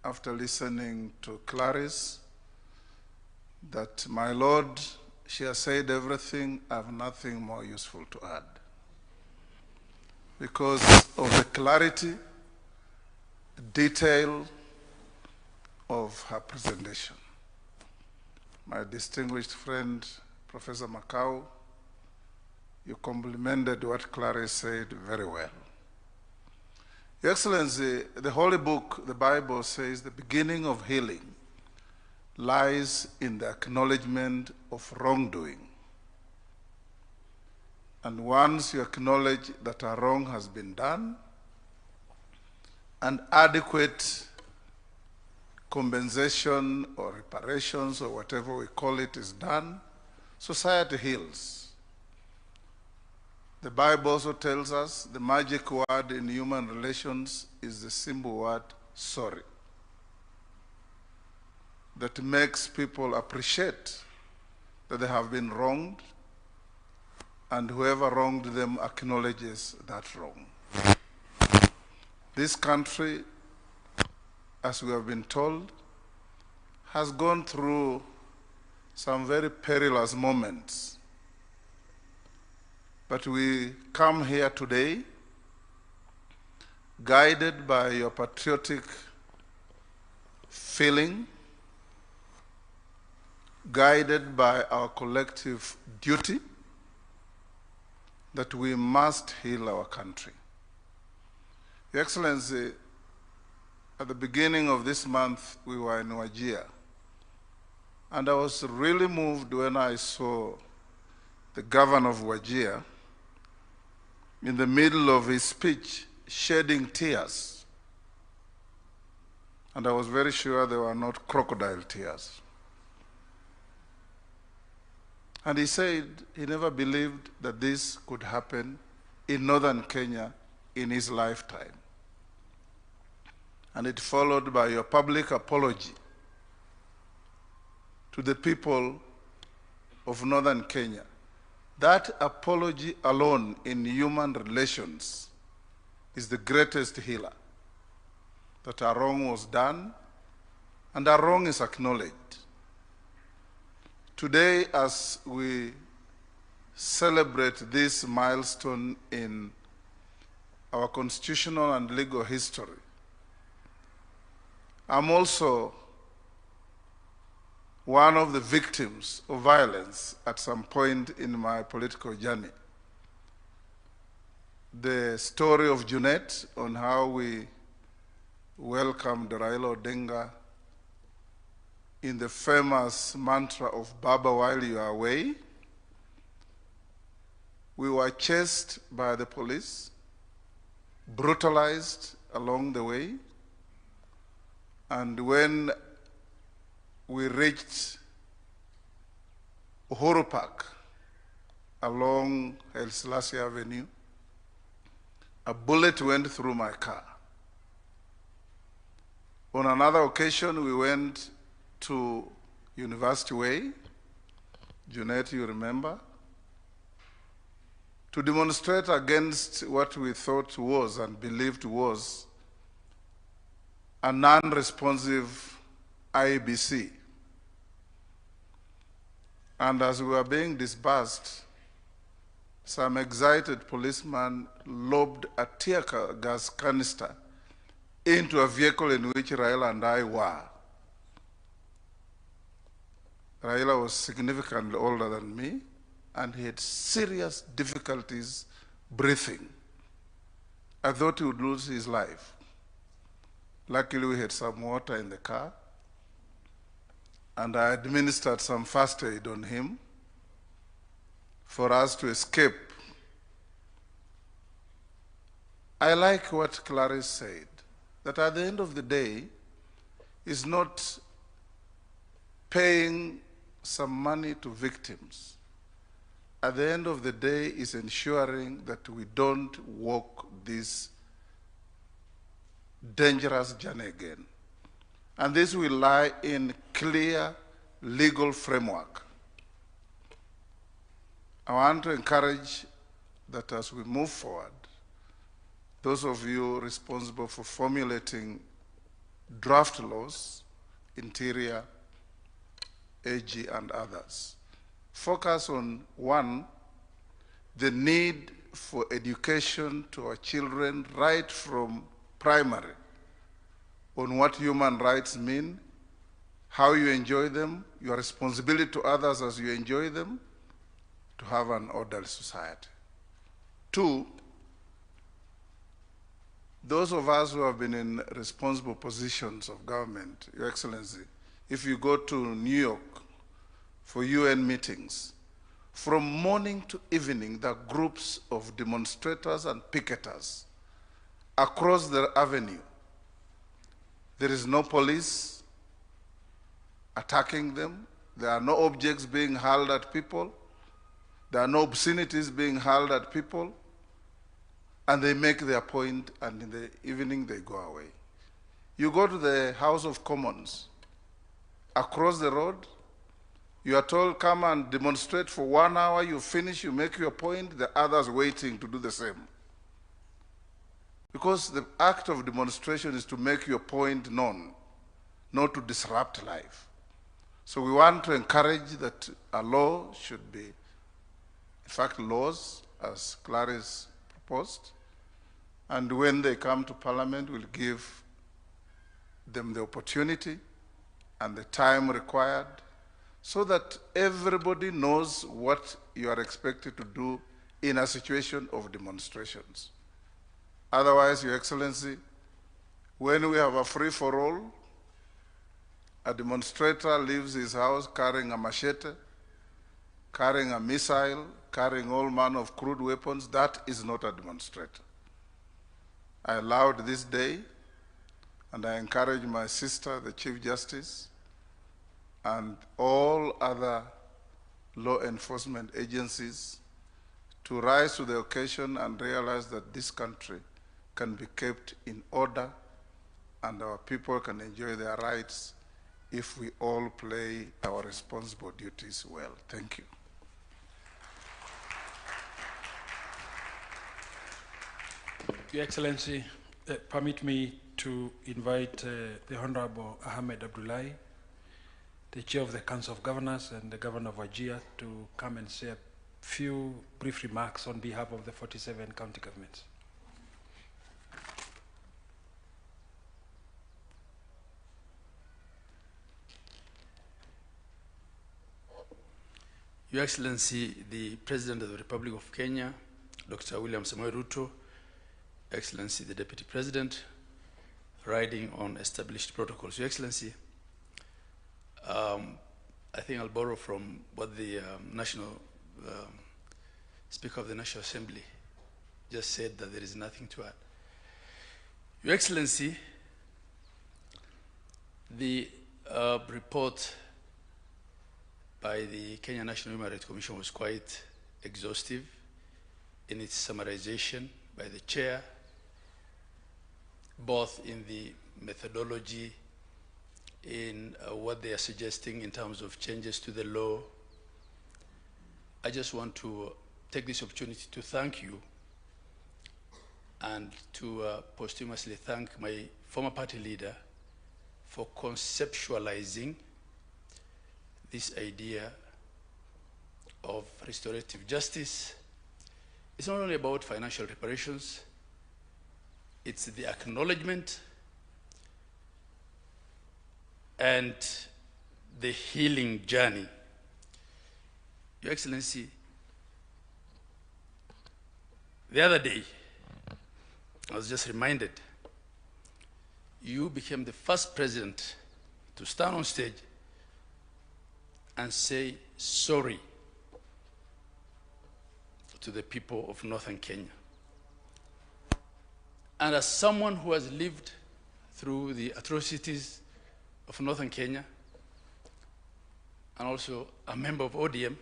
after listening to Clarice, that my Lord, she has said everything, I have nothing more useful to add. Because of the clarity, detail of her presentation. My distinguished friend, Professor Makau, you complimented what Clarice said very well. Your Excellency, the Holy Book, the Bible says the beginning of healing lies in the acknowledgement of wrongdoing. And once you acknowledge that a wrong has been done, and adequate compensation or reparations or whatever we call it is done, society heals. The Bible also tells us the magic word in human relations is the simple word sorry, that makes people appreciate that they have been wronged, and whoever wronged them acknowledges that wrong. This country, as we have been told, has gone through some very perilous moments. But we come here today guided by your patriotic feeling, guided by our collective duty that we must heal our country. Your Excellency, at the beginning of this month, we were in Wajir, and I was really moved when I saw the governor of Wajir in the middle of his speech shedding tears. And I was very sure they were not crocodile tears. And he said he never believed that this could happen in northern Kenya in his lifetime. And it followed by your public apology to the people of northern Kenya. That apology alone in human relations is the greatest healer. That a wrong was done and a wrong is acknowledged. Today, as we celebrate this milestone in our constitutional and legal history, I'm also one of the victims of violence at some point in my political journey. The story of Junet on how we welcomed Raila Odinga in the famous mantra of Baba while you are away. We were chased by the police, brutalized along the way, and when we reached Uhuru Park along El Selassie Avenue, a bullet went through my car. On another occasion, we went to University Way, Junet, you remember, to demonstrate against what we thought was and believed was a non-responsive IEBC. And as we were being disbursed, some excited policeman lobbed a tear gas canister into a vehicle in which Raila and I were. Raila was significantly older than me, and he had serious difficulties breathing. I thought he would lose his life. Luckily, we had some water in the car, and I administered some first aid on him for us to escape. I like what Clarice said, that at the end of the day, is not paying some money to victims. At the end of the day, is ensuring that we don't walk this dangerous journey again. And this will lie in clear legal framework. I want to encourage that as we move forward, those of you responsible for formulating draft laws, Interior, AG, and others. Focus on, one, the need for education to our children right from primary on what human rights mean, how you enjoy them, your responsibility to others as you enjoy them, to have an orderly society. Two, those of us who have been in responsible positions of government, Your Excellency, if you go to New York for UN meetings, from morning to evening, there are groups of demonstrators and picketers across the avenue. There is no police attacking them. There are no objects being hurled at people. There are no obscenities being hurled at people. And they make their point, and in the evening they go away. You go to the House of Commons, across the road, you are told, come and demonstrate for 1 hour, you finish, you make your point, the others waiting to do the same. Because the act of demonstration is to make your point known, not to disrupt life. So we want to encourage that a law should be, in fact, laws, as Clarice proposed, and when they come to Parliament, we'll give them the opportunity and the time required so that everybody knows what you are expected to do in a situation of demonstrations. Otherwise, Your Excellency, when we have a free-for-all, a demonstrator leaves his house carrying a machete, carrying a missile, carrying all manner of crude weapons. That is not a demonstrator. I allowed this day, and I encourage my sister, the Chief Justice, and all other law enforcement agencies to rise to the occasion and realize that this country can be kept in order and our people can enjoy their rights if we all play our responsible duties well. Thank you. Your Excellency, permit me to invite the Honorable Ahmed Abdullahi, the Chair of the Council of Governors and the Governor of Wajir, to come and say a few brief remarks on behalf of the 47 county governments. Your Excellency, the President of the Republic of Kenya, Dr. William Samoei Ruto, Excellency, the Deputy President, riding on established protocols. Your Excellency, I think I'll borrow from what the Speaker of the National Assembly just said, that there is nothing to add. Your Excellency, the report by the Kenya National Human Rights Commission was quite exhaustive in its summarization by the Chair, both in the methodology, in what they are suggesting in terms of changes to the law. I just want to take this opportunity to thank you and to posthumously thank my former party leader for conceptualizing this idea of restorative justice. It's not only about financial reparations, it's the acknowledgement and the healing journey. Your Excellency, the other day, I was just reminded, you became the first president to stand on stage and say sorry to the people of northern Kenya. And as someone who has lived through the atrocities of northern Kenya, and also a member of ODM,